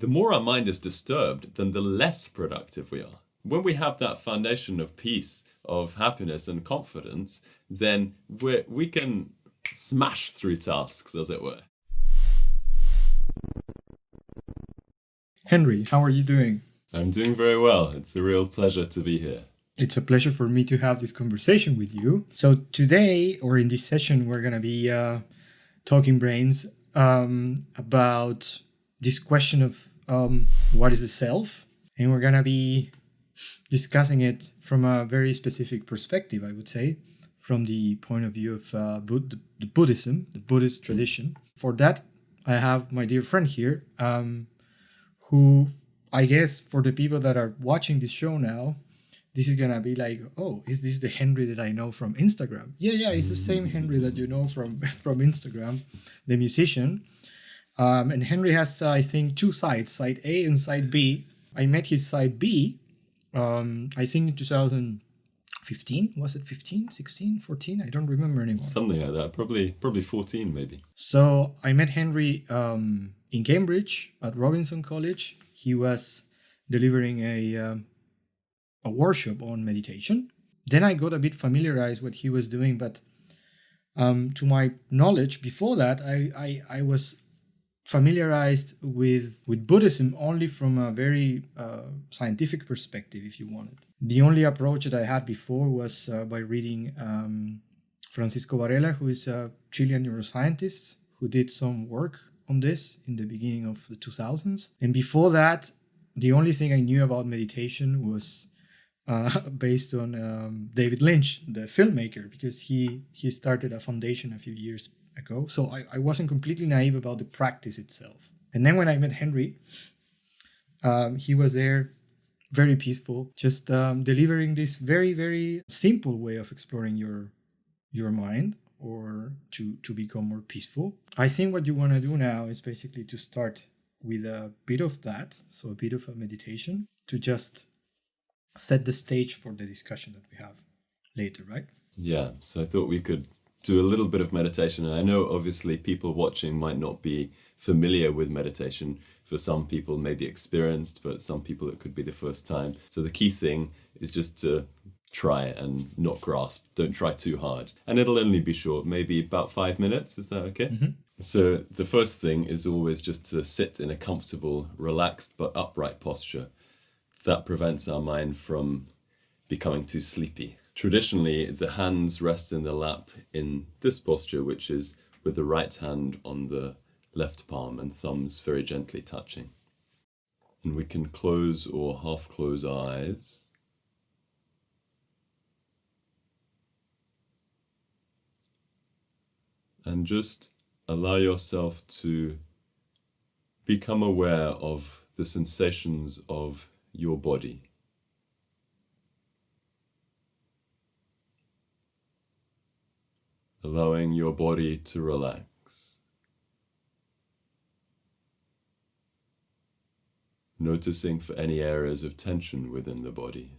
the more our mind is disturbed, then the less productive we are. When we have that foundation of peace, of happiness and confidence, then we can smash through tasks, as it were. Henry, how are you doing? I'm doing very well. It's a real pleasure to be here. It's a pleasure for me to have this conversation with you. So today, or in this session, we're going to be talking brains about this question of what is the self? And we're going to be discussing it from a very specific perspective, I would say, from the point of view of the Buddhism, the Buddhist tradition. For that, I have my dear friend here, who I guess for the people that are watching this show now, this is going to be like, oh, is this the Henry that I know from Instagram? Yeah, it's the same Henry that you know from Instagram, the musician. And Henry has, I think, two sides, side A and side B. I met his side B, I think in 2015. Was it 15, 16, 14? I don't remember anymore. Something like that. Probably 14 maybe. So I met Henry in Cambridge at Robinson College. He was delivering a workshop on meditation. Then I got a bit familiarized with what he was doing, but to my knowledge before that, I was familiarized with Buddhism only from a very scientific perspective, if you wanted. The only approach that I had before was by reading Francisco Varela, who is a Chilean neuroscientist who did some work on this in the beginning of the 2000s. And before that, the only thing I knew about meditation was based on David Lynch, the filmmaker, because he started a foundation a few years ago. So I wasn't completely naive about the practice itself. And then when I met Henry, he was there, very peaceful, just delivering this very, very simple way of exploring your mind, or to become more peaceful. I think what you want to do now is basically to start with a bit of that, so a bit of a meditation, to just set the stage for the discussion that we have later, right? Yeah, so I thought we could do a little bit of meditation. And I know obviously people watching might not be familiar with meditation. For some people maybe experienced, but some people it could be the first time. So the key thing is just to try and not grasp. Don't try too hard. And it'll only be short, maybe about 5 minutes. Is that okay? Mm-hmm. So the first thing is always just to sit in a comfortable, relaxed but upright posture. That prevents our mind from becoming too sleepy. Traditionally, the hands rest in the lap in this posture, which is with the right hand on the left palm and thumbs very gently touching. And we can close or half close our eyes. And just allow yourself to become aware of the sensations of your body. Allowing your body to relax. Noticing for any areas of tension within the body.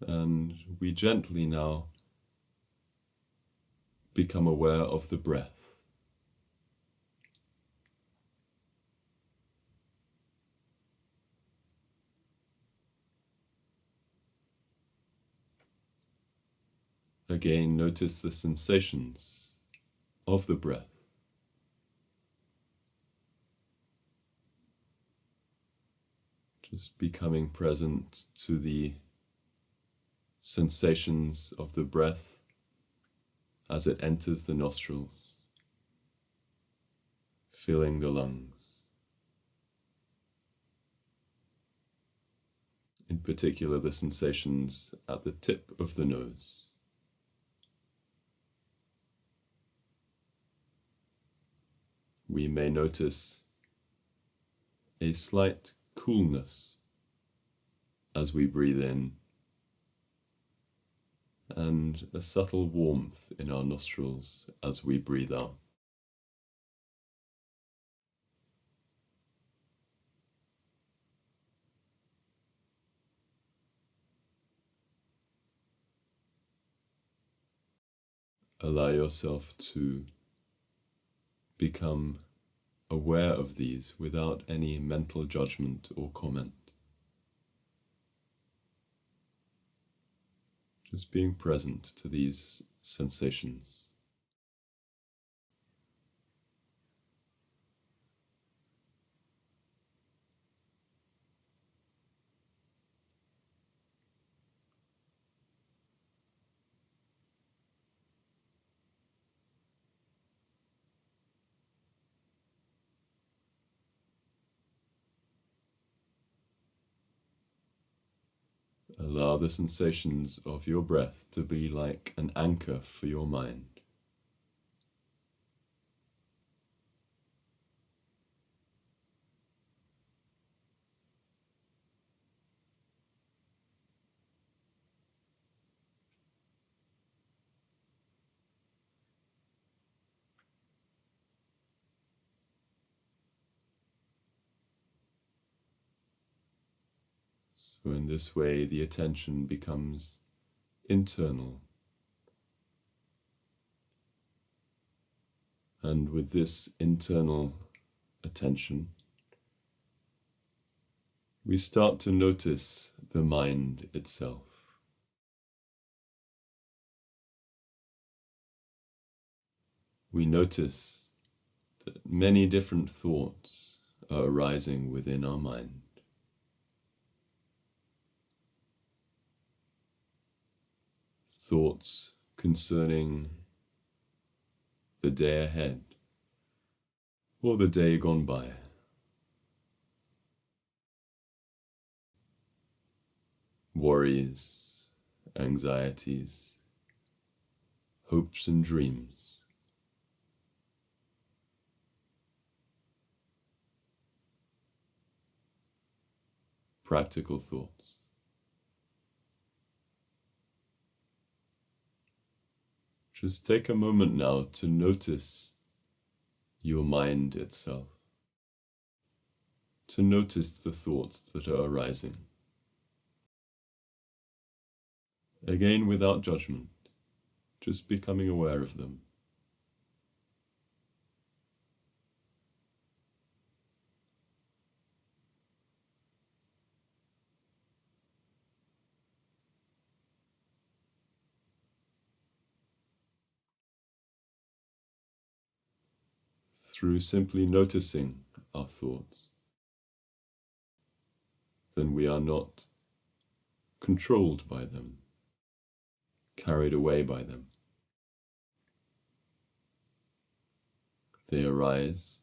And we gently now become aware of the breath. Again, notice the sensations of the breath. Just becoming present to the sensations of the breath as it enters the nostrils, filling the lungs. In particular, the sensations at the tip of the nose. We may notice a slight coolness as we breathe in, and a subtle warmth in our nostrils as we breathe out. Allow yourself to become aware of these without any mental judgment or comment. Just being present to these sensations. Allow the sensations of your breath to be like an anchor for your mind. So in this way, the attention becomes internal. And with this internal attention, we start to notice the mind itself. We notice that many different thoughts are arising within our mind. Thoughts concerning the day ahead or the day gone by. Worries, anxieties, hopes and dreams. Practical thoughts. Just take a moment now to notice your mind itself, to notice the thoughts that are arising. Again, without judgment, just becoming aware of them. Through simply noticing our thoughts, then we are not controlled by them, carried away by them. They arise,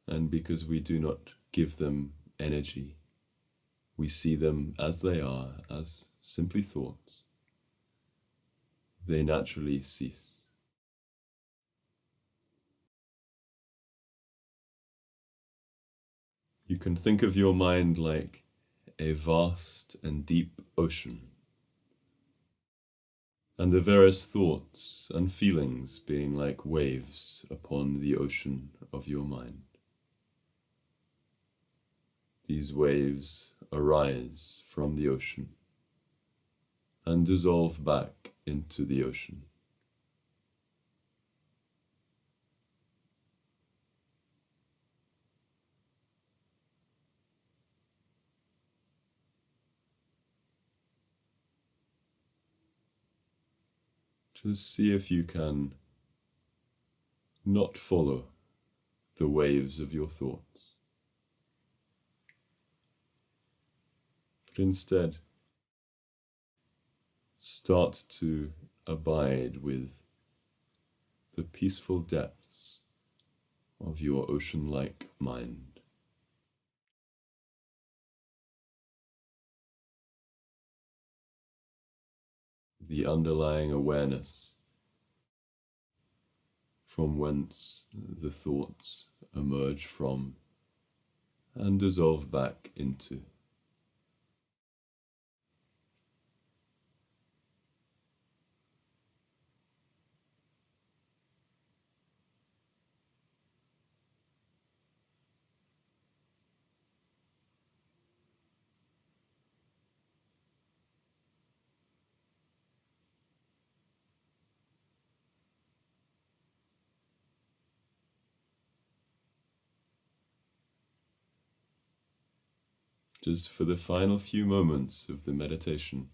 and because we do not give them energy, we see them as they are, as simply thoughts. They naturally cease. You can think of your mind like a vast and deep ocean, and the various thoughts and feelings being like waves upon the ocean of your mind. These waves arise from the ocean and dissolve back into the ocean. Just see if you can not follow the waves of your thoughts, but instead start to abide with the peaceful depths of your ocean-like mind. The underlying awareness from whence the thoughts emerge from and dissolve back into. just for the final few moments of the meditation,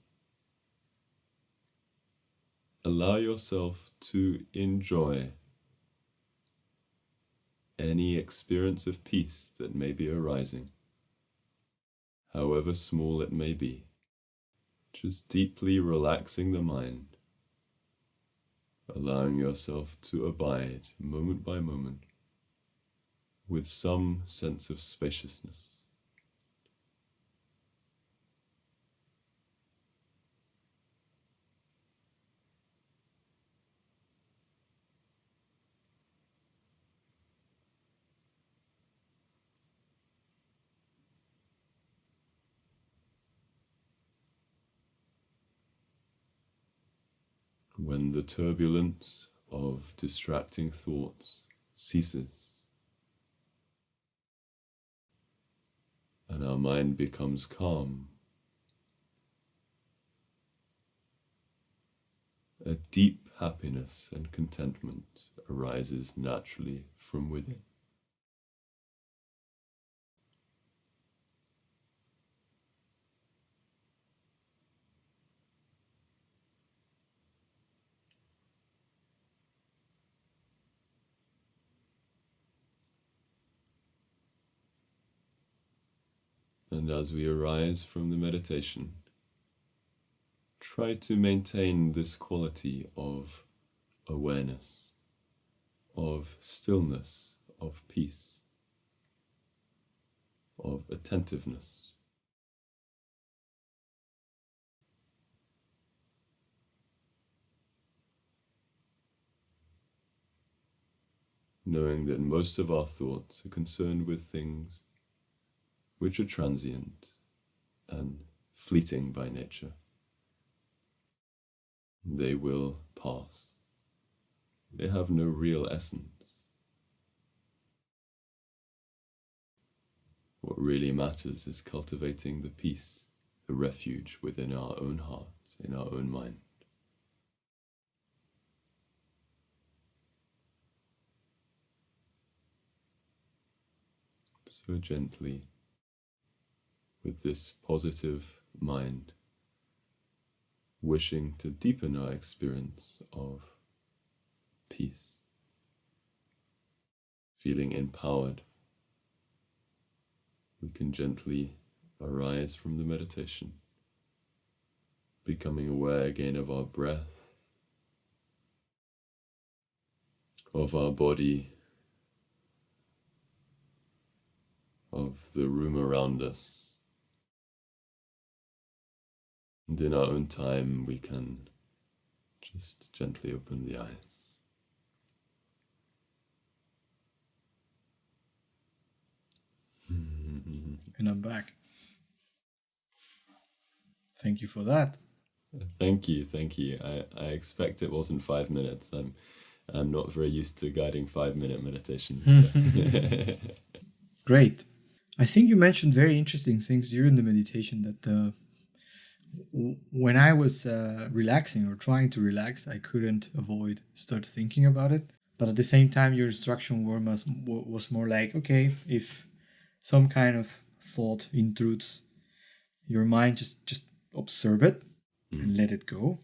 allow yourself to enjoy any experience of peace that may be arising, however small it may be. Just deeply relaxing the mind, allowing yourself to abide moment by moment with some sense of spaciousness. When the turbulence of distracting thoughts ceases and our mind becomes calm, a deep happiness and contentment arises naturally from within. And as we arise from the meditation, try to maintain this quality of awareness, of stillness, of peace, of attentiveness. Knowing that most of our thoughts are concerned with things which are transient and fleeting by nature. They will pass. They have no real essence. What really matters is cultivating the peace, the refuge within our own hearts, in our own mind. So gently, with this positive mind, wishing to deepen our experience of peace, feeling empowered, we can gently arise from the meditation, becoming aware again of our breath, of our body, of the room around us. And in our own time, we can just gently open the eyes. And I'm back. Thank you for that. Thank you. I expect it wasn't 5 minutes. I'm not very used to guiding 5-minute meditations. Great. I think you mentioned very interesting things during the meditation that when I was relaxing or trying to relax, I couldn't avoid start thinking about it. But at the same time, your instruction was more like, okay, if some kind of thought intrudes your mind, just observe it and let it go.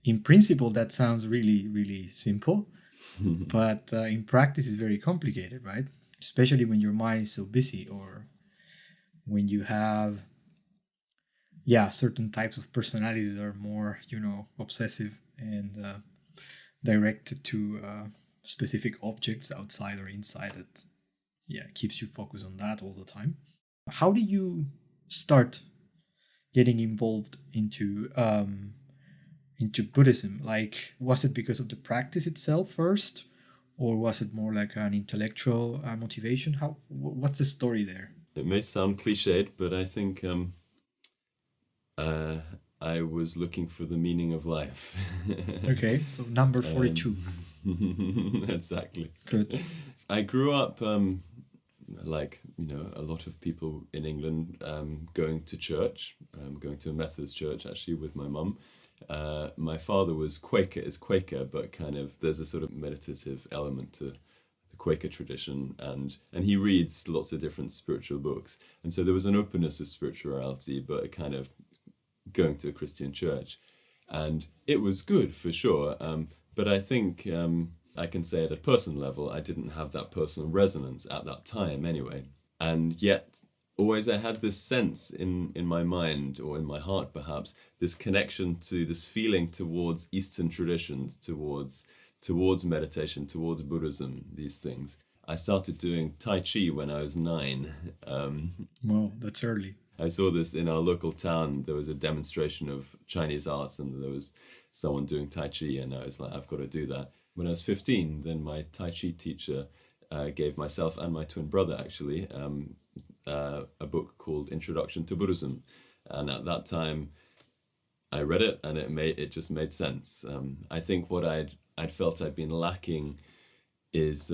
In principle, that sounds really, really simple, but in practice, it's very complicated, right? Especially when your mind is so busy, or when you have certain types of personalities that are more, obsessive and directed to specific objects outside or inside it. Keeps you focused on that all the time. How do you start getting involved into Buddhism? Like, was it because of the practice itself first, or was it more like an intellectual motivation? What's the story there? It may sound cliched, but I think I was looking for the meaning of life. Okay, so number 42. Exactly. Good. I grew up, like, a lot of people in England, going to church, going to a Methodist church, actually, with my mum. My father was Quaker, but kind of there's a sort of meditative element to the Quaker tradition, and he reads lots of different spiritual books. And so there was an openness of spirituality, but a kind of going to a Christian church. And it was good for sure. But I think I can say at a personal level, I didn't have that personal resonance at that time anyway. And yet, always I had this sense in my mind, or in my heart perhaps, this connection to this feeling towards Eastern traditions, towards meditation, towards Buddhism, these things. I started doing Tai Chi when I was 9. Wow, that's early. I saw this in our local town. There was a demonstration of Chinese arts, and there was someone doing Tai Chi, and I was like, I've got to do that. When I was 15, then my Tai Chi teacher gave myself and my twin brother, actually, a book called Introduction to Buddhism. And at that time, I read it, and it just made sense. I think what I'd felt I'd been lacking is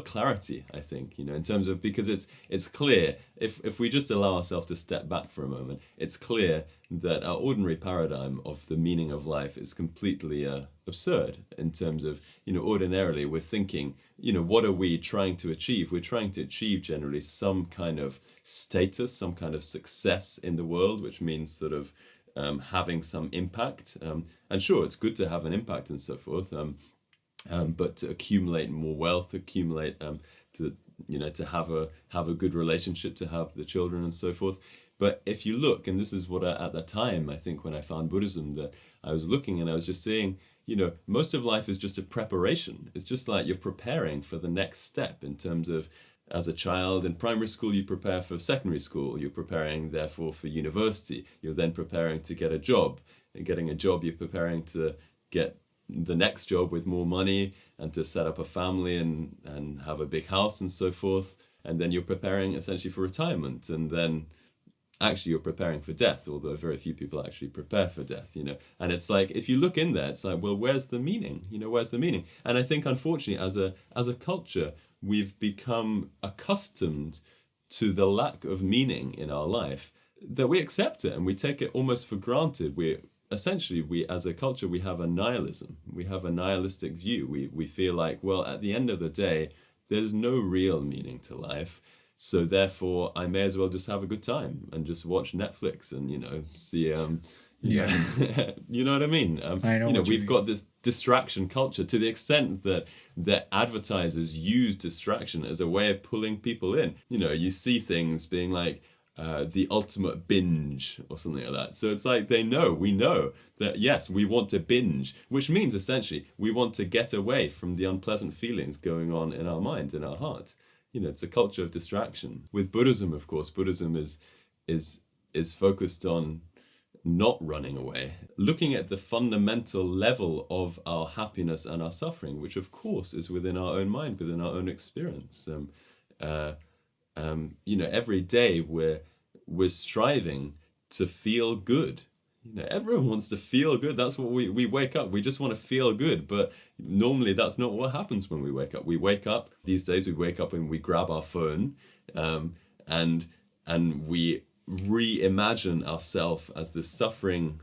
clarity, I think, in terms of, because it's clear, if we just allow ourselves to step back for a moment, it's clear that our ordinary paradigm of the meaning of life is completely absurd, in terms of, ordinarily we're thinking, what are we trying to achieve? We're trying to achieve generally some kind of status, some kind of success in the world, which means sort of having some impact. And sure, it's good to have an impact and so forth. But to accumulate more wealth, to have a good relationship, to have the children and so forth. But if you look, and this is what at that time, I think when I found Buddhism, that I was looking and I was just seeing, most of life is just a preparation. It's just like you're preparing for the next step, in terms of, as a child in primary school, you prepare for secondary school. You're preparing, therefore, for university. You're then preparing to get a job. And getting a job, you're preparing to get the next job with more money, and to set up a family and have a big house and so forth. And then you're preparing essentially for retirement. And then actually you're preparing for death, although very few people actually prepare for death, And it's like, if you look in there, it's like, well, where's the meaning? Where's the meaning? And I think, unfortunately, as a culture, we've become accustomed to the lack of meaning in our life, that we accept it and we take it almost for granted. We as a culture, we have a nihilism. We have a nihilistic view. We feel like, well, at the end of the day, there's no real meaning to life. So therefore, I may as well just have a good time and just watch Netflix and, see, Yeah. you know what I mean? I know. We've got this distraction culture, to the extent that advertisers use distraction as a way of pulling people in. You see things being like, the ultimate binge or something like that. So it's like we know that, yes, we want to binge, which means essentially we want to get away from the unpleasant feelings going on in our mind, in our heart. It's a culture of distraction. With Buddhism, of course, Buddhism is focused on not running away, looking at the fundamental level of our happiness and our suffering, which of course is within our own mind, within our own experience. Every day we're striving to feel good. Everyone wants to feel good. That's what we wake up. We just want to feel good. But normally that's not what happens when we wake up. These days we wake up and we grab our phone, and we reimagine ourselves as this suffering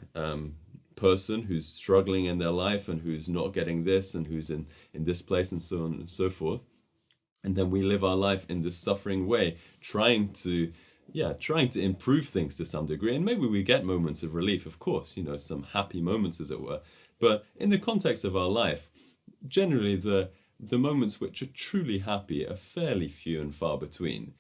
person who's struggling in their life and who's not getting this and who's in this place and so on and so forth. And then we live our life in this suffering way, trying to improve things to some degree. And maybe we get moments of relief, of course, some happy moments, as it were. But in the context of our life, generally the moments which are truly happy are fairly few and far between.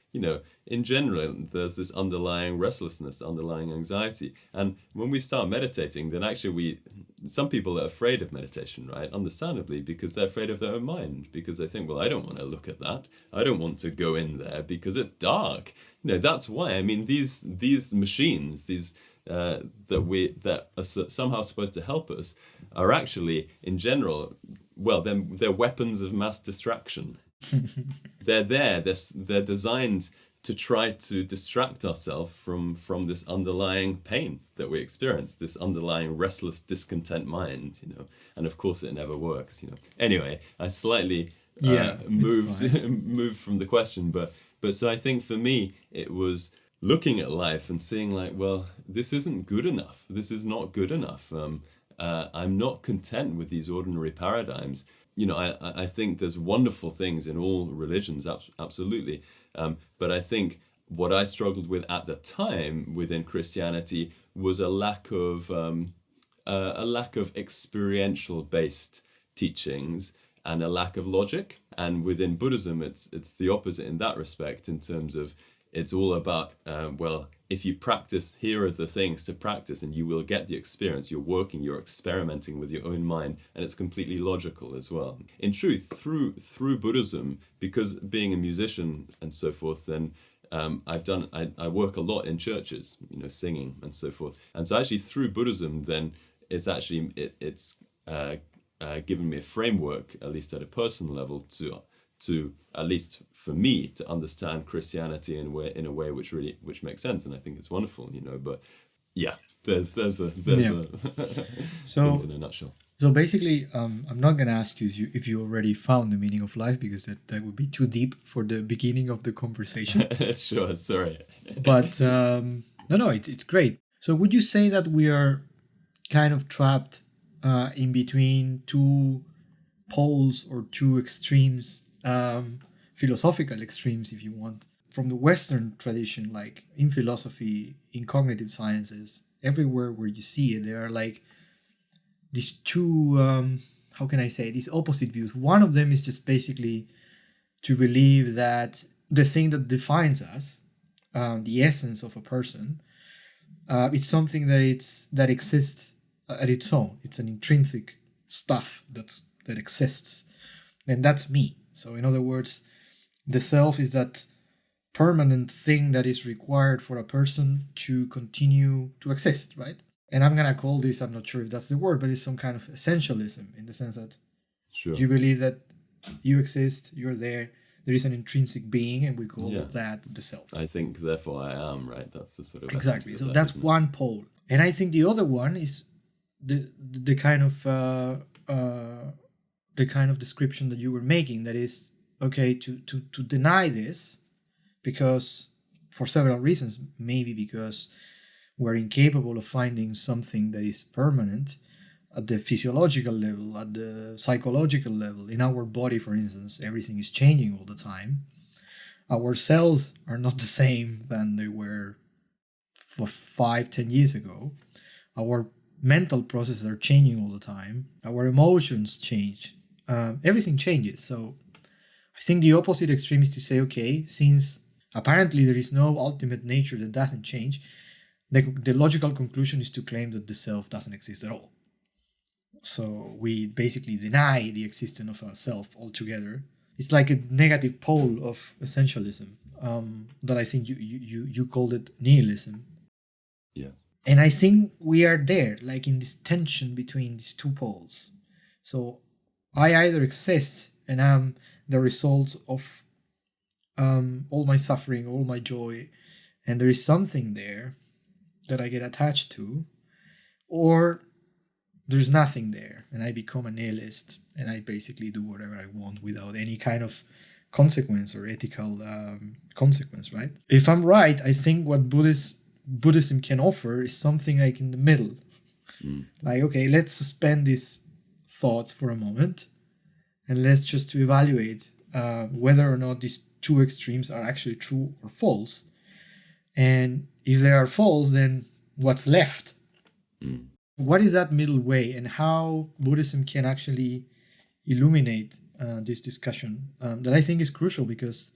In general, there's this underlying restlessness, underlying anxiety. And when we start meditating, then actually some people are afraid of meditation, right? Understandably, because they're afraid of their own mind, because they think, well, I don't want to look at that. I don't want to go in there because it's dark. That's why. I mean, these machines, that are somehow supposed to help us, are actually, in general, well, they're weapons of mass distraction. They're designed to try to distract ourselves from this underlying pain that we experience, this underlying restless, discontent mind, and of course it never works, Anyway, I slightly moved from the question, but so I think for me it was looking at life and seeing like, well, this isn't good enough. This is not good enough. I'm not content with these ordinary paradigms. I think there's wonderful things in all religions, absolutely. But I think what I struggled with at the time within Christianity was a lack of experiential based teachings and a lack of logic. And within Buddhism, it's the opposite in that respect, in terms of it's all about, if you practice, here are the things to practice and you will get the experience. You're working, you're experimenting with your own mind, and it's completely logical as well. In truth, through Buddhism, because being a musician and so forth, then I work a lot in churches, singing and so forth. And so actually through Buddhism, then it's given me a framework, at least at a personal level, to at least for me to understand Christianity in a way which makes sense, and I think it's wonderful, But yeah, there's So things in a nutshell. So basically, I'm not going to ask you if you already found the meaning of life, because that would be too deep for the beginning of the conversation. Sure, sorry. But no, it's great. So would you say that we are kind of trapped in between two poles or two extremes, philosophical extremes, if you want, from the Western tradition, like in philosophy, in cognitive sciences, everywhere where you see it, there are like these two, how can I say, these opposite views. One of them is just basically to believe that the thing that defines us, the essence of a person, it's something that exists at its own. It's an intrinsic stuff that exists, and that's me. So in other words, the self is that permanent thing that is required for a person to continue to exist, right? And I'm gonna call this, I'm not sure if that's the word, but it's some kind of essentialism, in the sense that you believe that you exist, you're there is an intrinsic being, and we call that the self. I think, therefore I am, right? That's the sort of exactly. So that's one pole, and I think the other one is the kind of description that you were making. That is, okay, to deny this, because for several reasons, maybe because we're incapable of finding something that is permanent at the physiological level, at the psychological level. In our body, for instance, everything is changing all the time. Our cells are not the same than they were for 5-10 years ago. Our mental processes are changing all the time. Our emotions change. Everything changes. So I think the opposite extreme is to say, okay, since apparently there is no ultimate nature that doesn't change, the logical conclusion is to claim that the self doesn't exist at all. So we basically deny the existence of a self altogether. It's like a negative pole of essentialism, that I think you called it nihilism. Yeah. And I think we are there, like in this tension between these two poles. So I either exist and am the result of all my suffering, all my joy, and there is something there that I get attached to, or there's nothing there and I become a nihilist and I basically do whatever I want without any kind of consequence or ethical consequence, right? If I'm right, I think what Buddhism can offer is something like in the middle. Like, okay, let's suspend these thoughts for a moment and let's just to evaluate whether or not these two extremes are actually true or false. And if they are false, then what's left? What is that middle way, and how Buddhism can actually illuminate this discussion that I think is crucial, because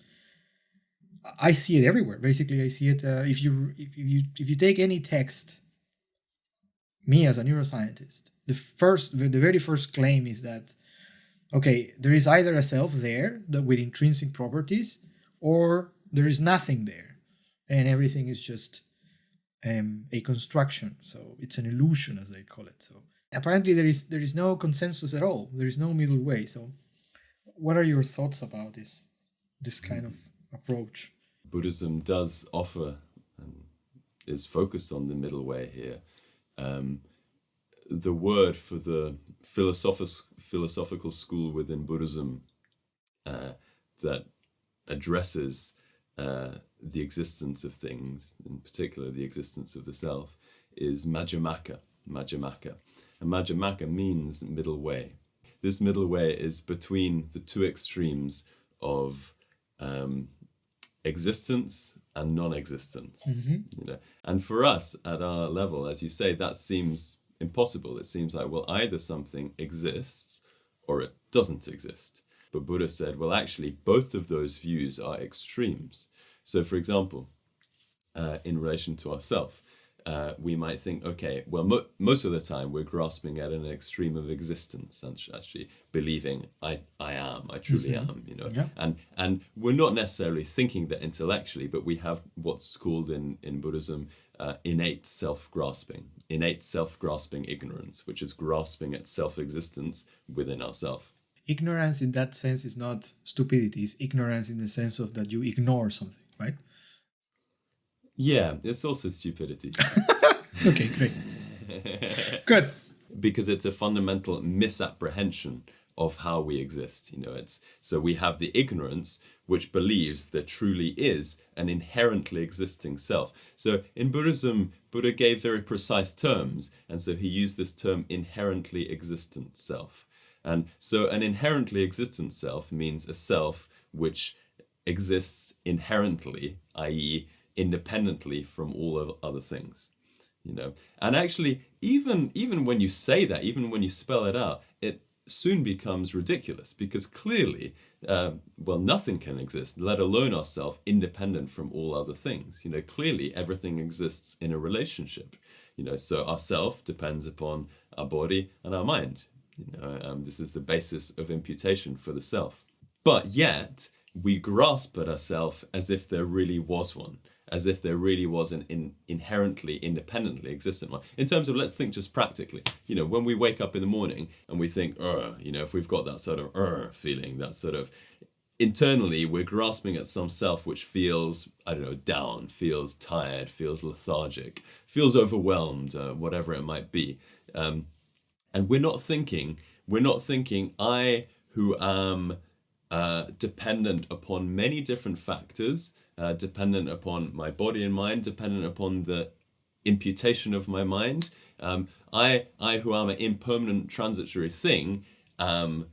I see it everywhere. Basically, I see it if you take any text. Me as a neuroscientist, the very first claim is that, okay, there is either a self there that with intrinsic properties, or there is nothing there, and everything is just a construction. So it's an illusion, as they call it. So apparently there is no consensus at all. There is no middle way. So what are your thoughts about this kind of approach? Buddhism does offer and is focused on the middle way here. The word for the philosophical school within Buddhism that addresses the existence of things, in particular the existence of the self, is Majimaka. And Majimaka means middle way. this middle way is between the two extremes of existence and non-existence. You know, and for us at our level, as you say, that seems impossible. It seems like, well, either something exists or it doesn't exist. But Buddha said, well, actually, both of those views are extremes. So, for example, in relation to ourself, we might think, okay, well, most of the time we're grasping at an extreme of existence and actually believing I truly am, you know. Yeah. And we're not necessarily thinking that intellectually, but we have what's called in Buddhism innate self-grasping ignorance, which is grasping at self-existence within ourselves. Ignorance in that sense is not stupidity, it's ignorance in the sense of that you ignore something, right? Yeah, it's also stupidity. Okay, great. Good. Because it's a fundamental misapprehension of how we exist. You know, it's so we have the ignorance which believes there truly is an inherently existing self. So in Buddhism, Buddha gave very precise terms, and so he used this term inherently existent self. And so an inherently existent self means a self which exists inherently, i.e., independently from all of other things, you know. And actually, even when you say that, even when you spell it out, it soon becomes ridiculous, because clearly, well, nothing can exist, let alone ourselves, independent from all other things. You know, clearly everything exists in a relationship. You know, so ourself depends upon our body and our mind. You know, this is the basis of imputation for the self. But yet we grasp at ourself as if there really was one, as if there really was an inherently, independently existent one. In terms of, let's think just practically, you know, when we wake up in the morning and we think, you know, if we've got that sort of feeling, that sort of, internally we're grasping at some self which feels, I don't know, down, feels tired, feels lethargic, feels overwhelmed, whatever it might be. And we're not thinking, I who am dependent upon many different factors, dependent upon my body and mind, dependent upon the imputation of my mind. I who am an impermanent transitory thing, am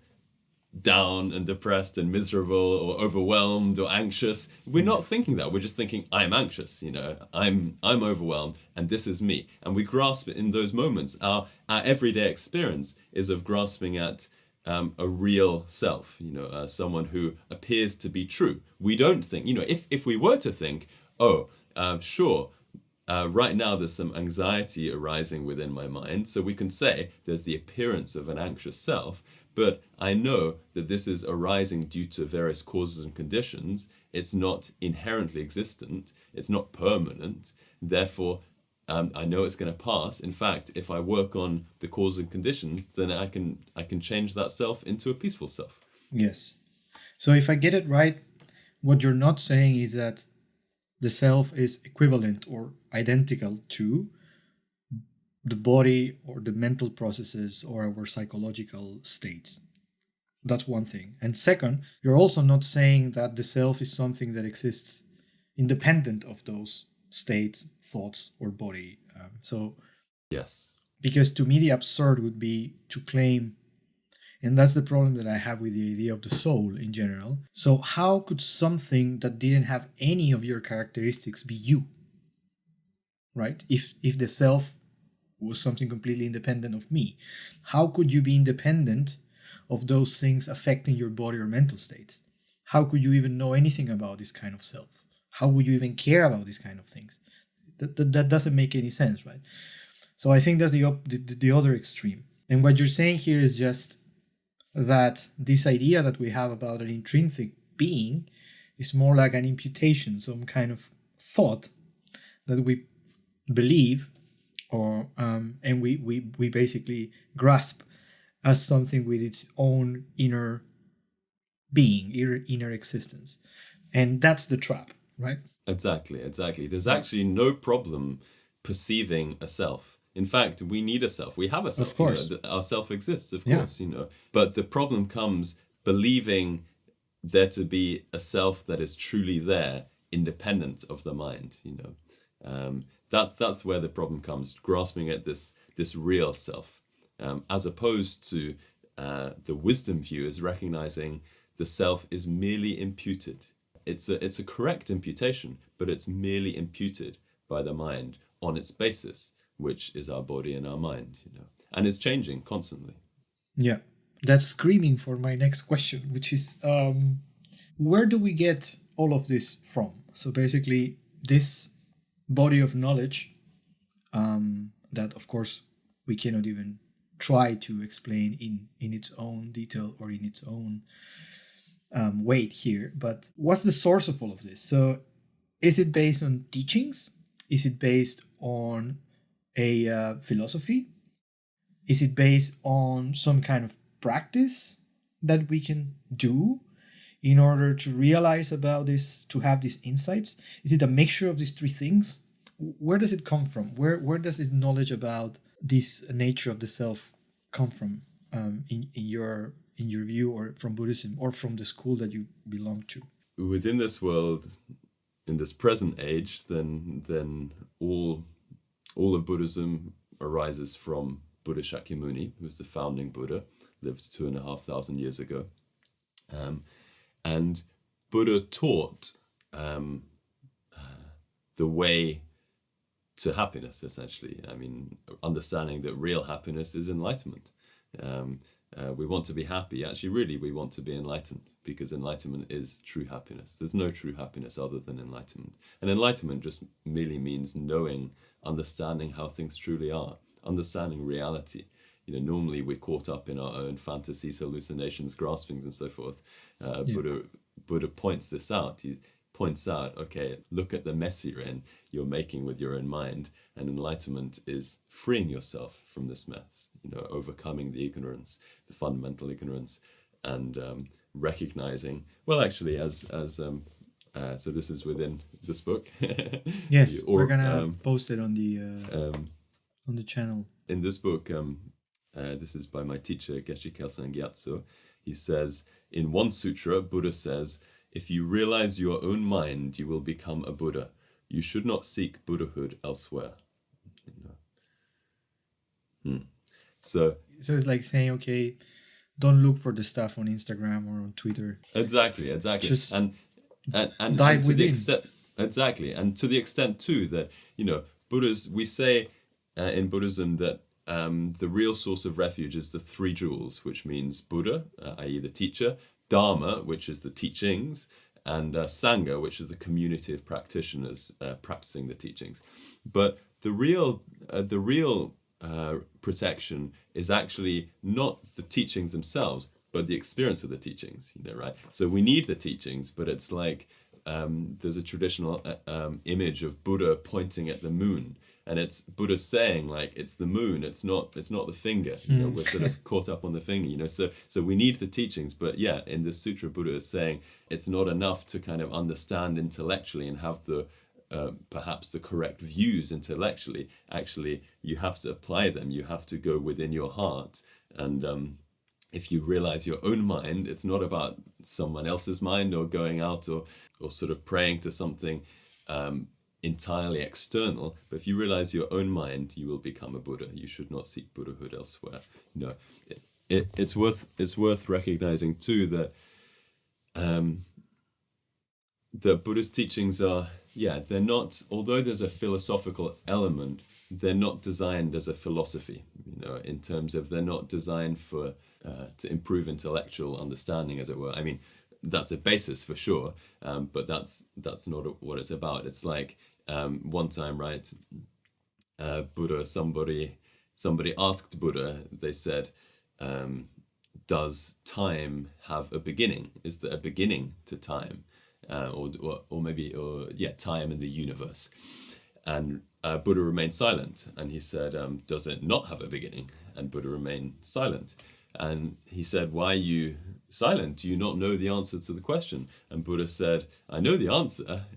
down and depressed and miserable or overwhelmed or anxious. We're not thinking that. We're just thinking, I'm anxious, you know, I'm overwhelmed, and this is me. And we grasp it in those moments. Our everyday experience is of grasping at a real self, you know, someone who appears to be true. We don't think, you know, if we were to think, sure, right now there's some anxiety arising within my mind, so we can say there's the appearance of an anxious self, but I know that this is arising due to various causes and conditions. It's not inherently existent. It's not permanent. Therefore, I know it's going to pass. In fact, if I work on the causes and conditions, then I can change that self into a peaceful self. Yes. So if I get it right, what you're not saying is that the self is equivalent or identical to the body or the mental processes or our psychological states. That's one thing. And second, you're also not saying that the self is something that exists independent of those states, thoughts, or body. Yes. Because to me, the absurd would be to claim, and that's the problem that I have with the idea of the soul in general. So how could something that didn't have any of your characteristics be you? Right? If the self was something completely independent of me, how could you be independent of those things affecting your body or mental states? How could you even know anything about this kind of self? How would you even care about these kind of things? That doesn't make any sense, right? So I think that's the other extreme. And what you're saying here is just that this idea that we have about an intrinsic being is more like an imputation, some kind of thought that we believe, or and we basically grasp as something with its own inner being, inner existence. And that's the trap, right? Exactly. There's actually no problem perceiving a self. In fact, we need a self. We have a self. Of course. You know, our self exists, of course, you know. But the problem comes believing there to be a self that is truly there, independent of the mind, you know. That's where the problem comes, grasping at this real self, as opposed to the wisdom view is recognizing the self is merely imputed. It's a correct imputation, but it's merely imputed by the mind on its basis, which is our body and our mind, and it's changing constantly. Yeah, that's screaming for my next question, which is where do we get all of this from? So basically, this body of knowledge that, of course, we cannot even try to explain in its own detail or in its own weight here. But what's the source of all of this? So is it based on teachings? Is it based on a philosophy? Is it based on some kind of practice that we can do in order to realize about this, to have these insights? Is it a mixture of these three things? Where does it come from? Where does this knowledge about this nature of the self come from in your view, or from Buddhism, or from the school that you belong to? Within this world, in this present age, then all of Buddhism arises from Buddha Shakyamuni, who was the founding Buddha, lived 2,500 years ago. And Buddha taught the way to happiness, essentially. I mean, understanding that real happiness is enlightenment. We want to be happy. Actually, really, we want to be enlightened, because enlightenment is true happiness. There's no true happiness other than enlightenment. And enlightenment just merely means knowing, understanding how things truly are, understanding reality. Normally we're caught up in our own fantasies, hallucinations, graspings, and so forth. Buddha points this out. He points out, okay, look at the mess you're making with your own mind, and enlightenment is freeing yourself from this mess, overcoming the ignorance, the fundamental ignorance, and recognizing, well, actually, so this is within this book. Yes, we're gonna post it on the channel. In this book, this is by my teacher, Geshe Kelsang Gyatso. He says, in one sutra, Buddha says, if you realize your own mind, you will become a Buddha. You should not seek Buddhahood elsewhere. So it's like saying, okay, don't look for the stuff on Instagram or on Twitter. Exactly. Just and dive to within. the extent, exactly, and to the extent too that Buddhas, we say in Buddhism that the real source of refuge is the three jewels, which means Buddha, i.e. the teacher, Dharma, which is the teachings, and Sangha, which is the community of practitioners practicing the teachings. But the real protection is actually not the teachings themselves, but the experience of the teachings, right? So we need the teachings, but it's like there's a traditional image of Buddha pointing at the moon, and it's Buddha saying, like, it's the moon, it's not the finger. We're sort of caught up on the finger. So we need the teachings, but yeah, in this sutra, Buddha is saying it's not enough to kind of understand intellectually and have the perhaps the correct views intellectually. Actually, you have to apply them. You have to go within your heart, and if you realize your own mind, it's not about someone else's mind or going out or sort of praying to something entirely external. But if you realize your own mind, you will become a Buddha. You should not seek Buddhahood elsewhere. It's worth recognizing too that the Buddhist teachings are, they're not, although there's a philosophical element, they're not designed as a philosophy, in terms of they're not designed for to improve intellectual understanding, as it were. I mean, that's a basis for sure, but that's not what it's about. It's like one time, right? Buddha, somebody asked Buddha. They said, "Does time have a beginning? Is there a beginning to time, or maybe time in the universe?" And Buddha remained silent, and he said, "Does it not have a beginning?" And Buddha remained silent. And he said, "Why are you silent? Do you not know the answer to the question?" And Buddha said, "I know the answer,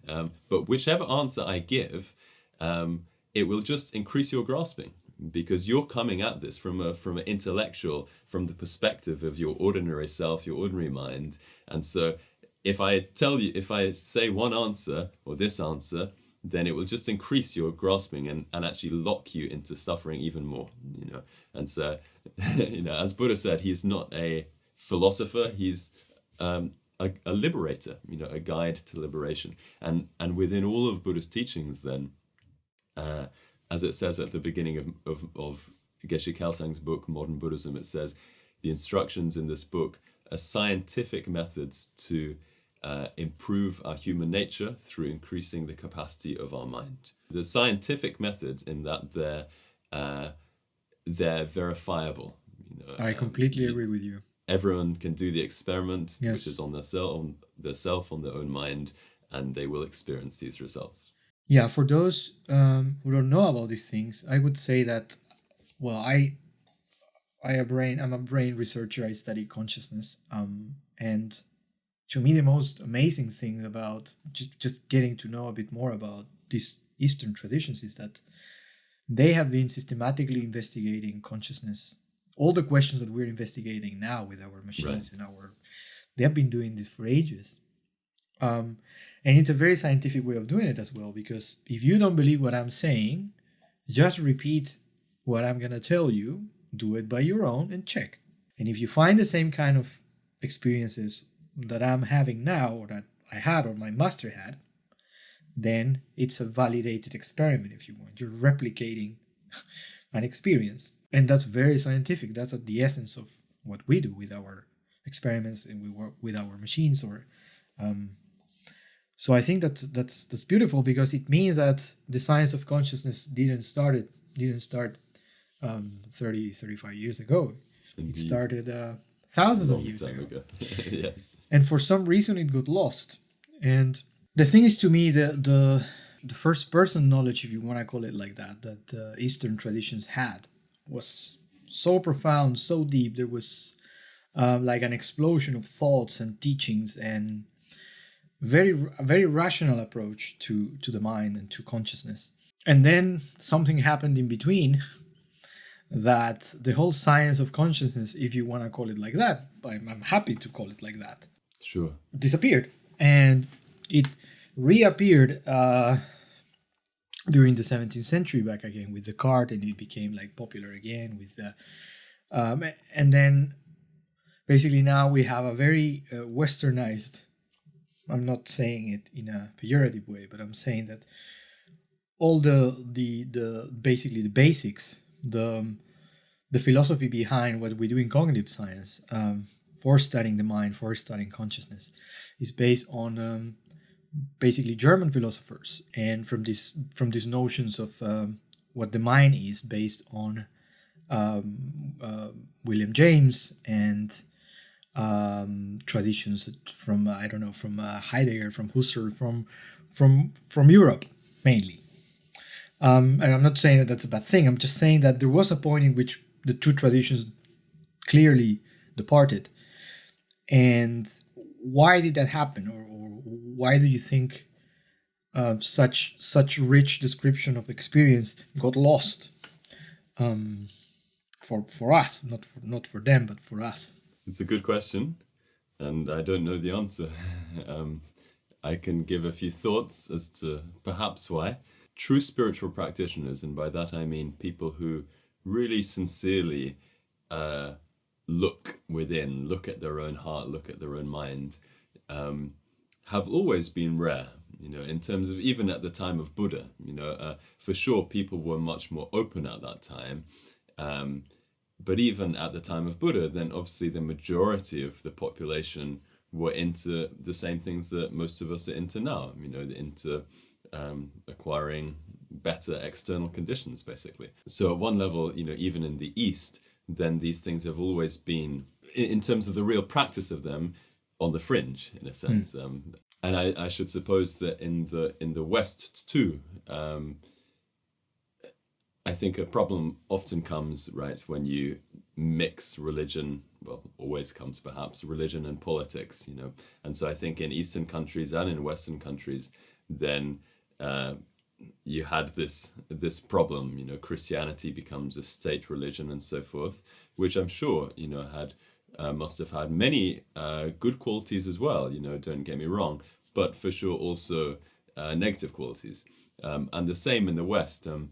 but whichever answer I give, it will just increase your grasping, because you're coming at this from an intellectual, from the perspective of your ordinary self, your ordinary mind. And so if I say one answer or this answer, then it will just increase your grasping and actually lock you into suffering even more, And so, as Buddha said, he's not a philosopher, he's a liberator, a guide to liberation. And within all of Buddha's teachings, then, as it says at the beginning of Geshe Kelsang's book, Modern Buddhism, it says, the instructions in this book are scientific methods to improve our human nature through increasing the capacity of our mind. The scientific methods in that they're verifiable. I completely agree with you. Everyone can do the experiment, Yes. which is on their self, on their own mind, and they will experience these results. Yeah, for those who don't know about these things, I would say that, well, I'm a brain researcher. I study consciousness, and to me, the most amazing thing about just getting to know a bit more about these Eastern traditions is that they have been systematically investigating consciousness. All the questions that we're investigating now with our machines Right. they have been doing this for ages. And it's a very scientific way of doing it as well, because if you don't believe what I'm saying, just repeat what I'm going to tell you, do it by your own and check. And if you find the same kind of experiences that I'm having now, or that I had, or my master had, then it's a validated experiment, if you want. You're replicating an experience. And that's very scientific. That's at the essence of what we do with our experiments and we work with our machines. So I think that's beautiful, because it means that the science of consciousness didn't start 35 years ago. Indeed. It started thousands of years Time ago. Yeah. And for some reason it got lost. And the thing is, to me, the first person knowledge, if you want to call it like that Eastern traditions had was so profound, so deep. There was like an explosion of thoughts and teachings and a very rational approach to the mind and to consciousness. And then something happened in between that the whole science of consciousness, if you want to call it like that, I'm happy to call it like that, Sure. disappeared. And it reappeared during the 17th century back again with Descartes, and it became like popular again with the and then basically now we have a very westernized, I'm not saying it in a pejorative way, but I'm saying that all the basically the basics, the philosophy behind what we do in cognitive science for studying the mind, for studying consciousness, is based on basically German philosophers, and from these notions of what the mind is, based on William James and traditions from from Heidegger, from Husserl, from Europe mainly. And I'm not saying that that's a bad thing. I'm just saying that there was a point in which the two traditions clearly departed. And why did that happen, or why do you think such rich description of experience got lost for us, not for them, but for us? It's a good question, and I don't know the answer. I can give a few thoughts as to perhaps why. True spiritual practitioners, and by that I mean people who really sincerely look within, look at their own heart, look at their own mind, have always been rare, in terms of even at the time of Buddha. For sure, people were much more open at that time. But even at the time of Buddha, then obviously the majority of the population were into the same things that most of us are into now, into acquiring better external conditions, basically. So at one level, even in the East, then these things have always been, in terms of the real practice of them, on the fringe, in a sense. And I should suppose that in the West too, I think a problem often comes, right, when you mix religion, well, always comes perhaps, religion and politics, And so I think in Eastern countries and in Western countries, then you had this problem, Christianity becomes a state religion and so forth, which I'm sure, had must have had many good qualities as well, don't get me wrong, but for sure also negative qualities. and the same in the West. And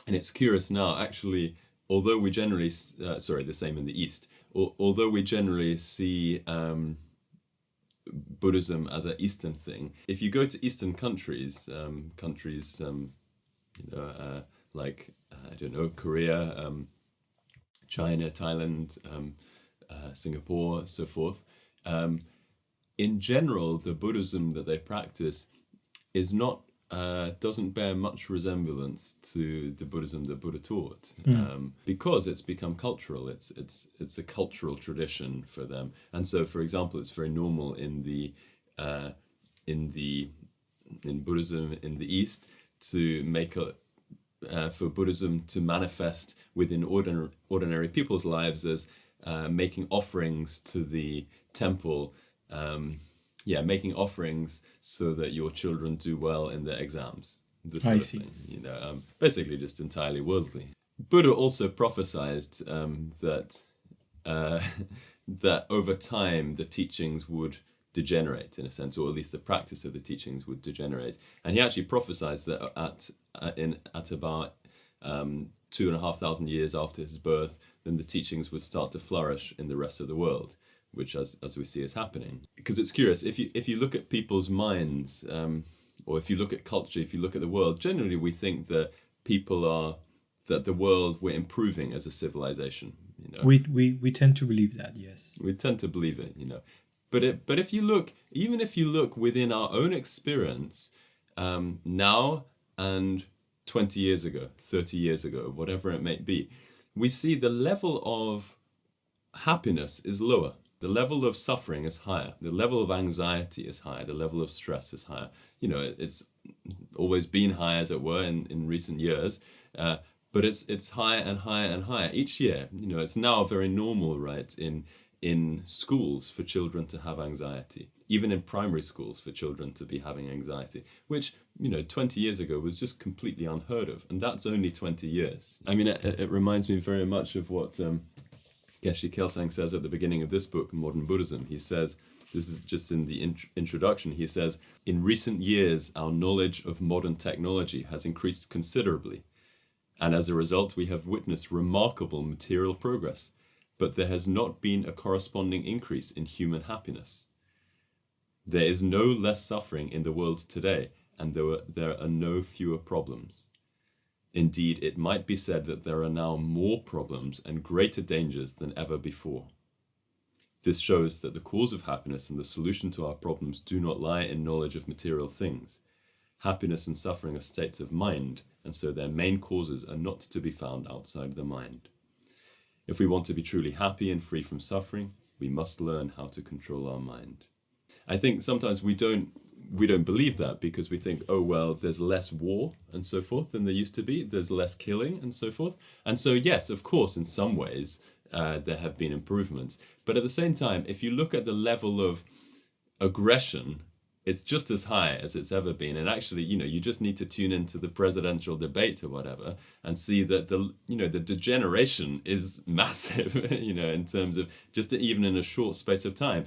it's curious now, actually, although we generally, the same in the East, although we generally see Buddhism as an Eastern thing, if you go to Eastern countries, like, I don't know, Korea, China, Thailand, Singapore, so forth, in general, the Buddhism that they practice is not doesn't bear much resemblance to the Buddhism that Buddha taught, because it's become cultural. It's a cultural tradition for them, and so, for example, it's very normal in Buddhism in the East to make for Buddhism to manifest within ordinary people's lives as making offerings to the temple. Making offerings so that your children do well in their exams. This sort of thing, basically just entirely worldly. Buddha also prophesied that that over time the teachings would degenerate, in a sense, or at least the practice of the teachings would degenerate. And he actually prophesied that at about 2,500 years after his birth, then the teachings would start to flourish in the rest of the world, which as we see is happening. Because it's curious, if you look at people's minds, or if you look at culture, if you look at the world, generally we think that that the world, we're improving as a civilization. We tend to believe that, yes. We tend to believe it, But if you look, even if you look within our own experience, now and 20 years ago, 30 years ago, whatever it may be, we see the level of happiness is lower. The level of suffering is higher. The level of anxiety is higher. The level of stress is higher. It's always been high, as it were, in recent years. But it's higher and higher and higher each year. It's now very normal, right, in schools for children to have anxiety. Even in primary schools for children to be having anxiety, which, 20 years ago was just completely unheard of. And that's only 20 years. I mean, it reminds me very much of what Geshe Kelsang says at the beginning of this book, Modern Buddhism. He says, this is just in the introduction, he says, in recent years, our knowledge of modern technology has increased considerably. And as a result, we have witnessed remarkable material progress, but there has not been a corresponding increase in human happiness. There is no less suffering in the world today, and there are no fewer problems. Indeed, it might be said that there are now more problems and greater dangers than ever before. This shows that the cause of happiness and the solution to our problems do not lie in knowledge of material things. Happiness and suffering are states of mind, and so their main causes are not to be found outside the mind. If we want to be truly happy and free from suffering, we must learn how to control our mind. I think sometimes we don't believe that, because we think, oh, well, there's less war and so forth than there used to be. There's less killing and so forth. And so, yes, of course, in some ways, there have been improvements. But at the same time, if you look at the level of aggression, it's just as high as it's ever been. And actually, you just need to tune into the presidential debate or whatever and see that the degeneration is massive, in terms of just even in a short space of time.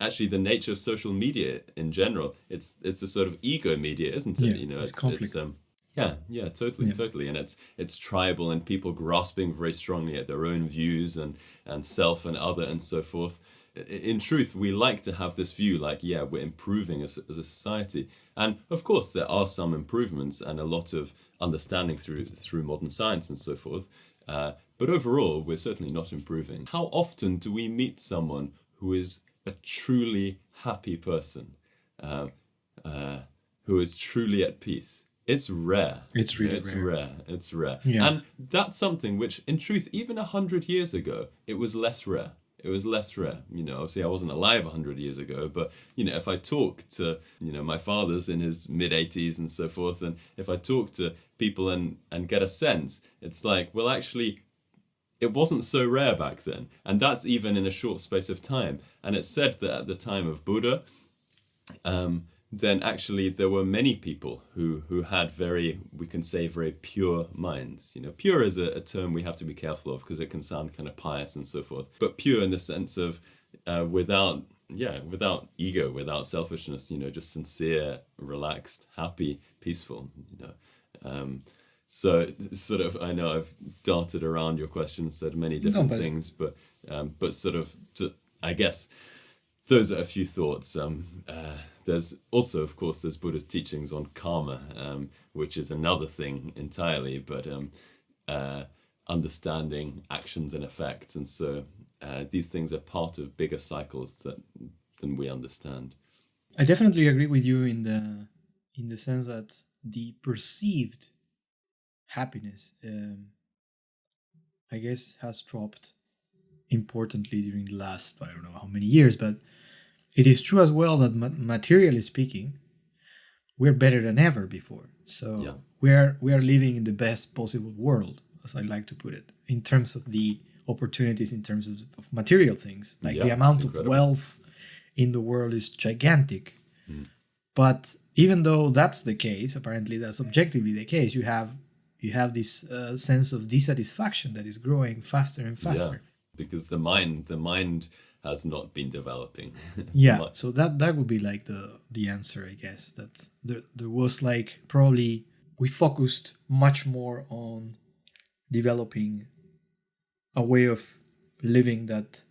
Actually, the nature of social media in general, it's a sort of ego media, isn't it? Yeah, it's conflict. Totally. And it's tribal, and people grasping very strongly at their own views and self and other and so forth. In truth, we like to have this view like, yeah, we're improving as a society. And of course, there are some improvements and a lot of understanding through modern science and so forth. But overall, we're certainly not improving. How often do we meet someone who is a truly happy person, who is truly at peace? It's rare. It's really rare. It's rare. Yeah. And that's something which, in truth, even 100 years ago, it was less rare. It was less rare. Obviously I wasn't alive 100 years ago, but, if I talk to, my father's in his mid-80s and so forth, and if I talk to people and get a sense, it's like, well, actually, it wasn't so rare back then. And that's even in a short space of time. And it's said that at the time of Buddha, then actually there were many people who had very pure minds. Pure is a term we have to be careful of because it can sound kind of pious and so forth. But pure in the sense of without without ego, without selfishness, just sincere, relaxed, happy, peaceful. So it's sort of, I know I've darted around your question, said many different things, but sort of, I guess those are a few thoughts. There's also, of course, there's Buddhist teachings on karma, which is another thing entirely, but understanding actions and effects. And so these things are part of bigger cycles than we understand. I definitely agree with you in the sense that the perceived happiness, I guess, has dropped importantly during the last, I don't know how many years, but it is true as well that materially speaking, we're better than ever before. So we are living in the best possible world, as I like to put it, in terms of the opportunities, in terms of material things. Like the amount of wealth in the world is gigantic. But even though that's the case, apparently that's objectively the case, you have this sense of dissatisfaction that is growing faster and faster. Yeah, because the mind has not been developing. So that would be like the answer, I guess. That there was like, probably we focused much more on developing a way of living that,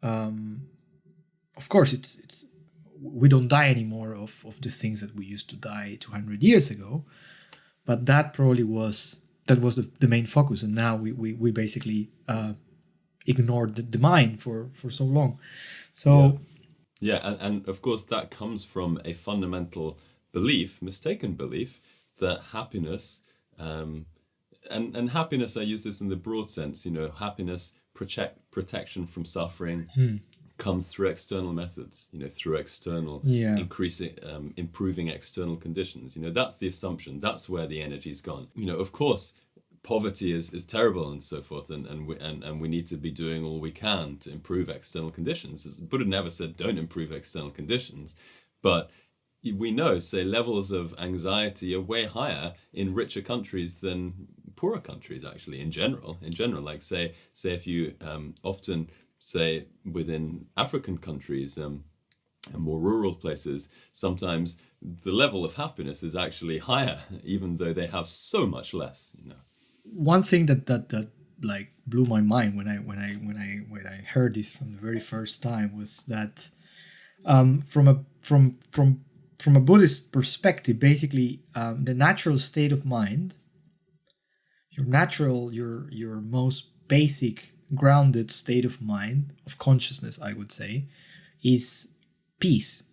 of course, it's we don't die anymore of the things that we used to die 200 years ago, but that probably was the main focus, and now we basically ignored the mind for so long. So and of course that comes from a fundamental mistaken belief, that happiness, and happiness, I use this in the broad sense, happiness, protection from suffering, comes through external methods, through external improving external conditions. That's the assumption. That's where the energy's gone. Of course, poverty is terrible and so forth, and we need to be doing all we can to improve external conditions. Buddha never said don't improve external conditions, but we know, say, levels of anxiety are way higher in richer countries than poorer countries, actually, in general. Like say if you often say within African countries and more rural places, sometimes the level of happiness is actually higher, even though they have so much less. One thing that like blew my mind when I heard this from the very first time was that from a Buddhist perspective, basically the natural state of mind, your most basic grounded state of mind, of consciousness, I would say, is peace,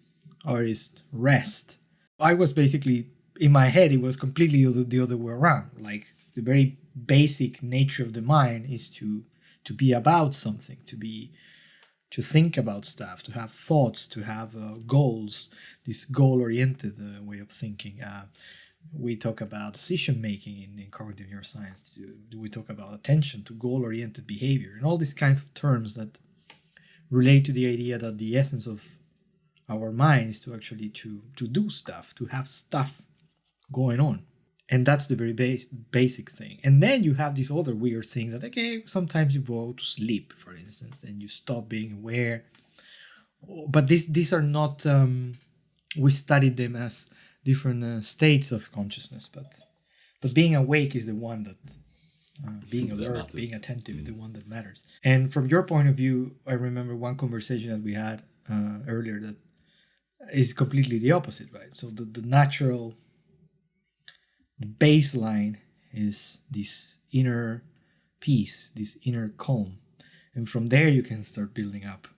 or is rest. I was basically, in my head, it was completely the other way around. Like, the very basic nature of the mind is to be about something, to think about stuff, to have thoughts, to have goals, this goal-oriented way of thinking. We talk about decision-making in cognitive neuroscience. We talk about attention to goal-oriented behavior, and all these kinds of terms that relate to the idea that the essence of our mind is to actually to do stuff, to have stuff going on. And that's the very basic thing. And then you have these other weird things that, okay, sometimes you go to sleep, for instance, and you stop being aware. But these are not, we studied them as different states of consciousness. But being awake is the one that, being alert, being attentive is the one that matters. And from your point of view, I remember one conversation that we had earlier that is completely the opposite, right? So the natural baseline is this inner peace, this inner calm, and from there you can start building up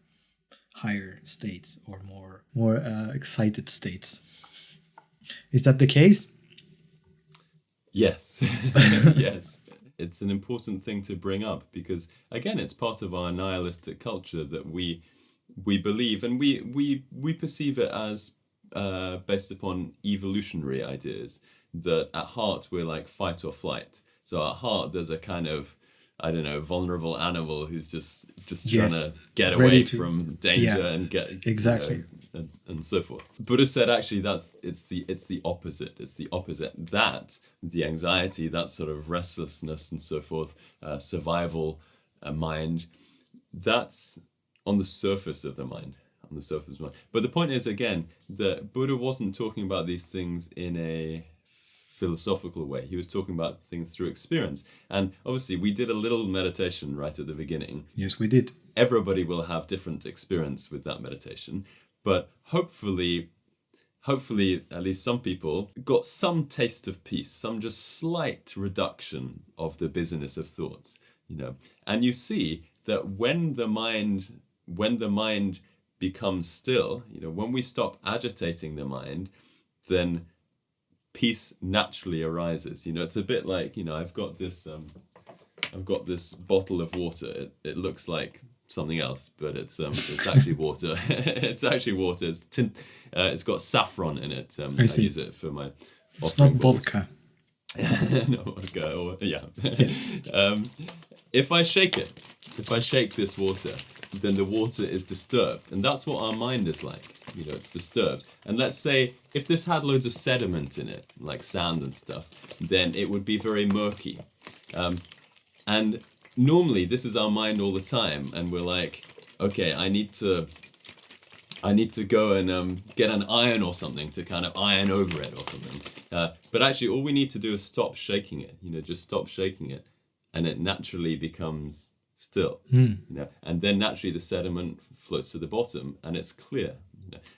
higher states or more excited states. Is that the case? Yes. Yes, it's an important thing to bring up, because again, it's part of our nihilistic culture that we believe, and we perceive it as based upon evolutionary ideas, that at heart we're like fight or flight. So at heart there's a kind of, I don't know, vulnerable animal who's just trying to get away from danger and get exactly and so forth. Buddha said actually it's the opposite. It's the opposite. That the anxiety, that sort of restlessness and so forth, survival mind, that's on the surface of the mind. on the surface of the mind. But the point is, again, that Buddha wasn't talking about these things in a philosophical way. He was talking about things through experience. And obviously, we did a little meditation right at the beginning. Yes, we did. Everybody will have different experience with that meditation, but hopefully at least some people got some taste of peace, some just slight reduction of the busyness of thoughts, and you see that when the mind becomes still, when we stop agitating the mind, then peace naturally arises. It's a bit like, I've got this bottle of water. It looks like something else, but it's actually water. It's actually water. It's got saffron in it. I use it for my offering not vodka. No vodka. If I shake this water, then the water is disturbed, and that's what our mind is like. It's disturbed. And let's say if this had loads of sediment in it, like sand and stuff, then it would be very murky. And normally this is our mind all the time, and we're like, okay, I need to go and get an iron or something to kind of iron over it or something. But actually, all we need to do is stop shaking it. Just stop shaking it, and it naturally becomes still. And then naturally the sediment floats to the bottom, and it's clear.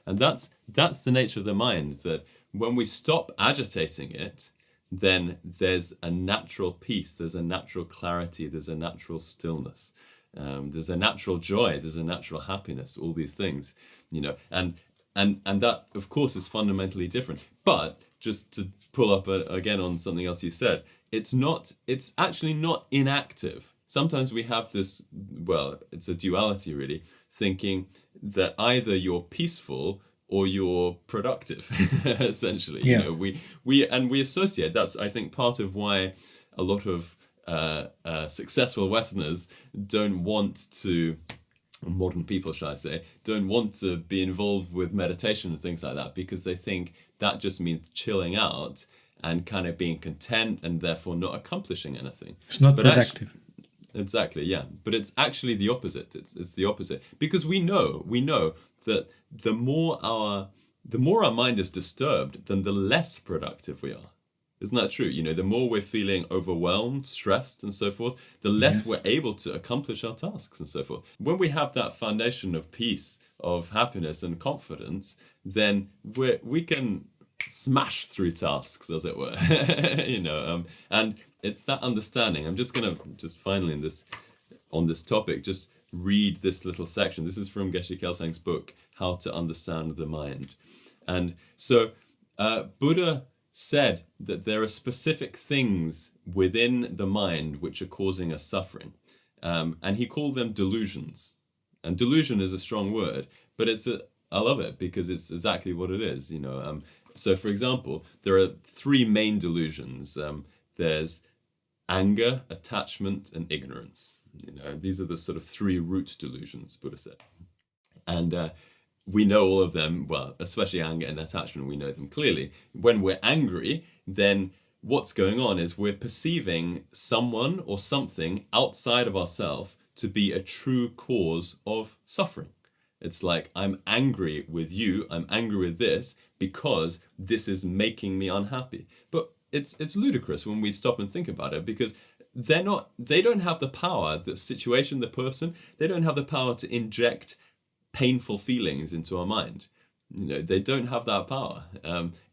And that's the nature of the mind. That when we stop agitating it, then there's a natural peace, there's a natural clarity, there's a natural stillness, there's a natural joy, there's a natural happiness, all these things, and that, of course, is fundamentally different. But just to pull up again on something else you said, it's actually not inactive. Sometimes we have this, it's a duality really, thinking that either you're peaceful or you're productive, essentially. Yeah. We associate. That's, I think, part of why a lot of successful Westerners don't want to, modern people, shall I say, don't want to be involved with meditation and things like that, because they think that just means chilling out and kind of being content and therefore not accomplishing anything. It's not productive. Exactly, yeah. But it's actually the opposite. It's the opposite, because we know that the more our mind is disturbed, then the less productive we are. Isn't that true? The more we're feeling overwhelmed, stressed, and so forth, the less we're able to accomplish our tasks and so forth. When we have that foundation of peace, of happiness and confidence, then we can smash through tasks, as it were. And it's that understanding. I'm just gonna finally on this topic, just read this little section. This is from Geshe Kelsang's book, How to Understand the Mind. And so Buddha said that there are specific things within the mind which are causing us suffering. And he called them delusions. And delusion is a strong word, but I love it because it's exactly what it is. So for example, there are three main delusions. There's anger, attachment, and ignorance. These are the sort of three root delusions, Buddha said. And we know all of them, well, especially anger and attachment, we know them clearly. When we're angry, then what's going on is we're perceiving someone or something outside of ourselves to be a true cause of suffering. It's like, I'm angry with you, I'm angry with this, because this is making me unhappy. But it's ludicrous when we stop and think about it, because they don't have the power, the situation, the person, they don't have the power to inject painful feelings into our mind. They don't have that power.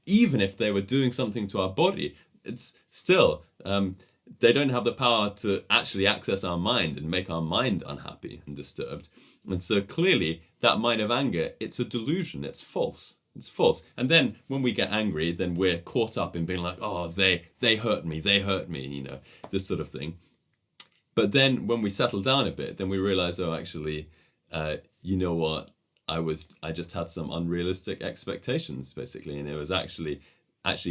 Even if they were doing something to our body, it's still, they don't have the power to actually access our mind and make our mind unhappy and disturbed. And so clearly that mind of anger, it's a delusion, it's false. It's false. And then when we get angry, then we're caught up in being like, oh, they hurt me, this sort of thing. But then when we settle down a bit, then we realize, oh, actually, you know what? I just had some unrealistic expectations, basically, and it was actually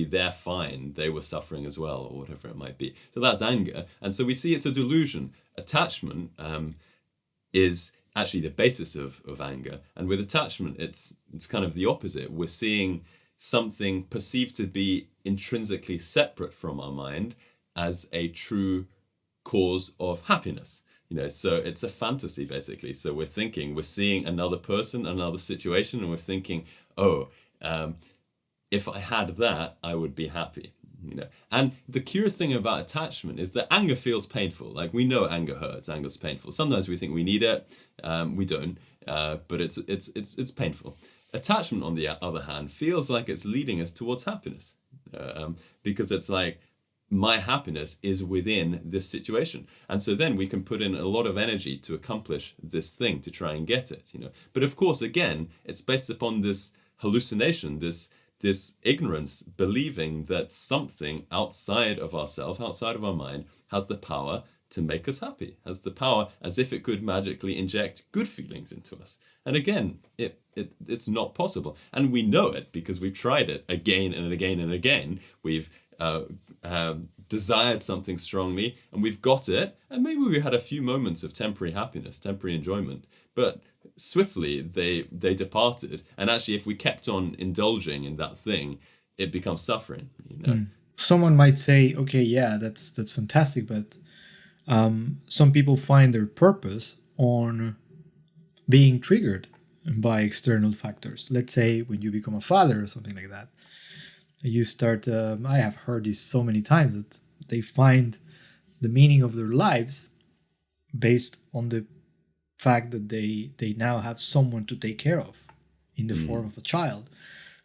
they're fine. They were suffering as well, or whatever it might be. So that's anger. And so we see it's a delusion. Attachment is actually the basis of anger. And with attachment, it's kind of the opposite. We're seeing something perceived to be intrinsically separate from our mind as a true cause of happiness. So it's a fantasy basically. So we're seeing another person, another situation, and we're thinking, oh, if I had that, I would be happy. And the curious thing about attachment is that anger feels painful. Like, we know anger hurts, anger's painful. Sometimes we think we need it, we don't, but it's painful. Attachment, on the other hand, feels like it's leading us towards happiness, because it's like, my happiness is within this situation, and so then we can put in a lot of energy to accomplish this thing, to try and get it. But of course, again, it's based upon this hallucination, this ignorance, believing that something outside of ourselves, outside of our mind, has the power to make us happy, has the power, as if it could magically inject good feelings into us. And again, it's not possible. And we know it because we've tried it again and again and again. We've desired something strongly, and we've got it, and maybe we had a few moments of temporary happiness, temporary enjoyment, but swiftly they departed. And actually, if we kept on indulging in that thing, it becomes suffering. Someone might say, okay, yeah, that's fantastic, but some people find their purpose on being triggered by external factors. Let's say when you become a father or something like that, you start, I have heard this so many times, that they find the meaning of their lives based on the fact that they now have someone to take care of in the form of a child.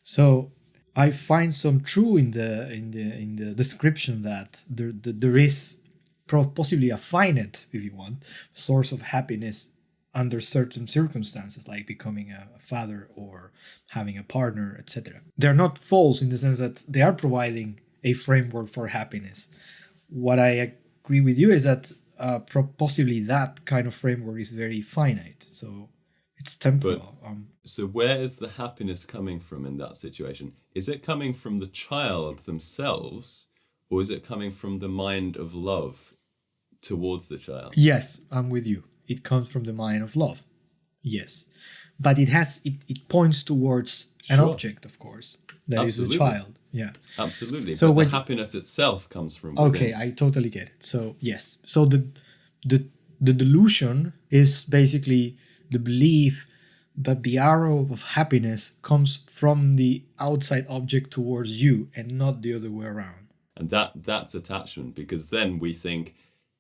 So I find some true in the description that there is possibly a finite, if you want, source of happiness under certain circumstances, like becoming a father or having a partner, etc. They're not false in the sense that they are providing a framework for happiness. What I agree with you is that possibly that kind of framework is very finite, so it's temporal. So where is the happiness coming from in that situation? Is it coming from the child themselves, or is it coming from the mind of love towards the child? Yes, I'm with you. It comes from the mind of love. Yes. But it points towards an object, of course. That is the child. Yeah. Absolutely. So but the happiness itself comes from within. Okay, I totally get it. So yes. So the delusion is basically the belief that the arrow of happiness comes from the outside object towards you and not the other way around. And that's attachment, because then we think,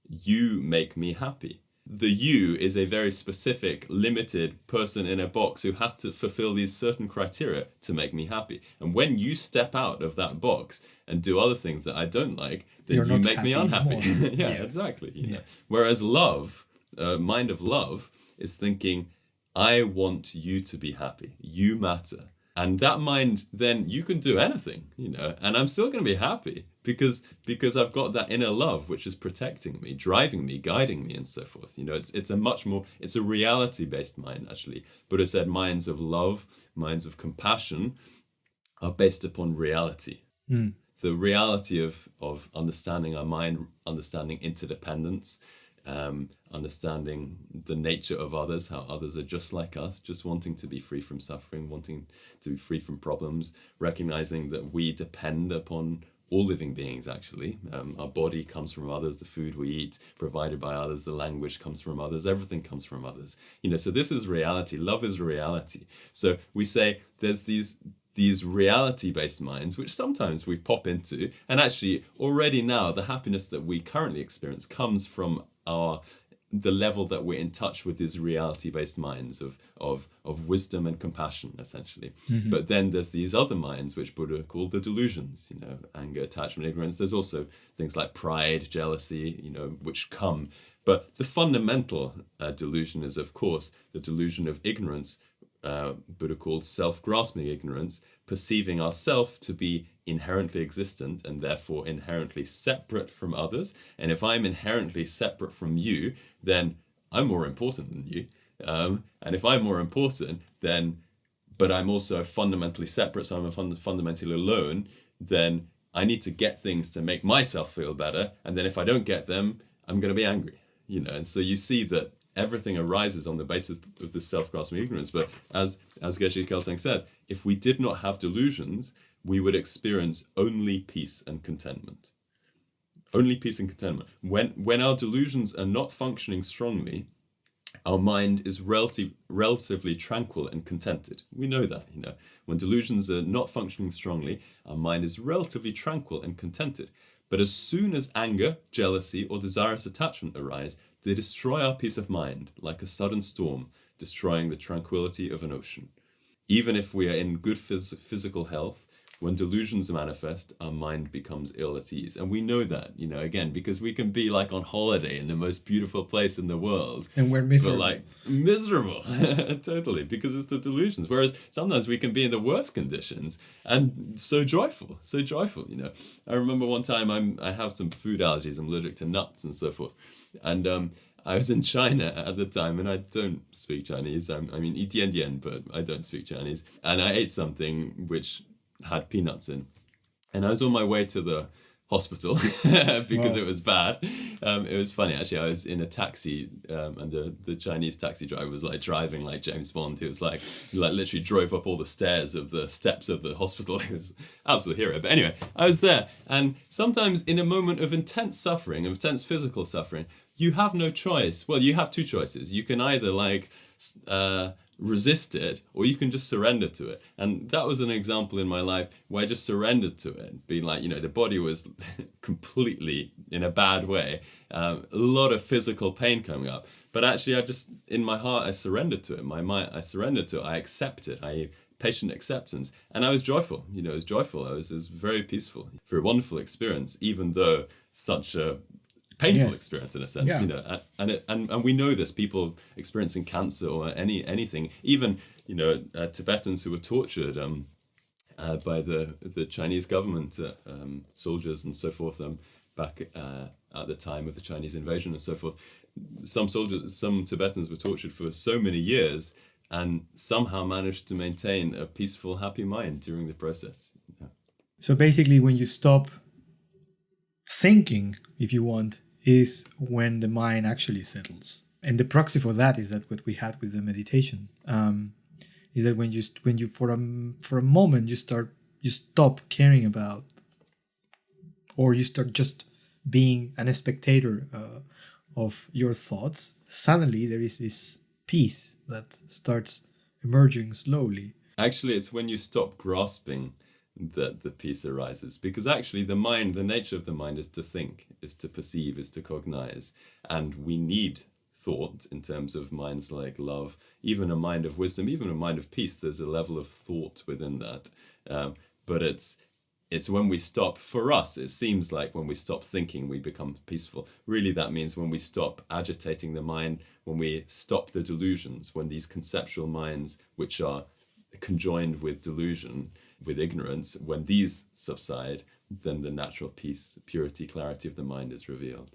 you make me happy. The you is a very specific, limited person in a box who has to fulfill these certain criteria to make me happy. And when you step out of that box and do other things that I don't like, then you make me unhappy. Yeah, exactly. Yes. Whereas love, mind of love, is thinking, I want you to be happy. You matter. And that mind, then you can do anything, and I'm still going to be happy because I've got that inner love, which is protecting me, driving me, guiding me, and so forth. It's a reality-based mind, actually. Buddha said minds of love, minds of compassion are based upon reality. The reality of understanding our mind, understanding interdependence, understanding the nature of others, how others are just like us, just wanting to be free from suffering, wanting to be free from problems, recognizing that we depend upon all living beings, actually. Our body comes from others, the food we eat provided by others, the language comes from others, everything comes from others. So this is reality. Love is reality. So we say there's these reality-based minds, which sometimes we pop into, and actually already now the happiness that we currently experience comes from the level that we're in touch with these reality-based minds of wisdom and compassion, essentially. Mm-hmm. But then there's these other minds, which Buddha called the delusions, anger, attachment, ignorance. There's also things like pride, jealousy, which come. But the fundamental delusion is, of course, the delusion of ignorance, Buddha called self-grasping ignorance, perceiving ourself to be inherently existent and therefore inherently separate from others. And if I'm inherently separate from you, then I'm more important than you. And if I'm more important, but I'm also fundamentally separate, so I'm fundamentally alone, then I need to get things to make myself feel better. And then if I don't get them, I'm going to be angry. And so you see that everything arises on the basis of this self-grasping ignorance. But as Geshe Kelsang says, if we did not have delusions, we would experience only peace and contentment. Only peace and contentment. When our delusions are not functioning strongly, our mind is relatively tranquil and contented. We know that, When delusions are not functioning strongly, our mind is relatively tranquil and contented. But as soon as anger, jealousy, or desirous attachment arise, they destroy our peace of mind like a sudden storm, destroying the tranquility of an ocean. Even if we are in good physical health, when delusions manifest, our mind becomes ill at ease. And we know that, again, because we can be like on holiday in the most beautiful place in the world. And we're miserable. But miserable. Totally. Because it's the delusions. Whereas sometimes we can be in the worst conditions and so joyful. I remember one time I have some food allergies. I'm allergic to nuts and so forth. And I was in China at the time, and I don't speak Chinese. I mean, 一点点, but I don't speak Chinese. And I ate something which had peanuts in. And I was on my way to the hospital because it was bad. It was funny, actually. I was in a taxi, and the Chinese taxi driver was driving like James Bond. He was he literally drove up all the stairs of the steps of the hospital. He was an absolute hero. But anyway, I was there. And sometimes in a moment of intense suffering, of intense physical suffering, you have no choice. Well, you have two choices. You can either resist it, or you can just surrender to it. And that was an example in my life where I just surrendered to it, being the body was completely in a bad way, a lot of physical pain coming up, but actually I just, in my heart, I surrendered to it. My mind, I surrendered to it. I accepted. Patient acceptance, and I was joyful. It was joyful. It was very peaceful, very wonderful experience, even though such a painful experience in a sense, and we know this, people experiencing cancer or anything, even Tibetans who were tortured by the Chinese government, soldiers and so forth, back at the time of the Chinese invasion and so forth. Some Tibetans were tortured for so many years and somehow managed to maintain a peaceful, happy mind during the process. So basically, when you stop thinking, if you want, is when the mind actually settles. And the proxy for that is that what we had with the meditation, is that when you for a moment you stop caring about, or you start just being a spectator of your thoughts, suddenly there is this peace that starts emerging slowly. Actually, it's when you stop grasping that the peace arises, because actually the nature of the mind is to think, is to perceive, is to cognize, and we need thought in terms of minds like love, even a mind of wisdom, even a mind of peace. There's a level of thought within that, but it's when we stop. For us, it seems like when we stop thinking, we become peaceful. Really, that means when we stop agitating the mind, when we stop the delusions, when these conceptual minds, which are conjoined with delusion, with ignorance, when these subside, then the natural peace, purity, clarity of the mind is revealed.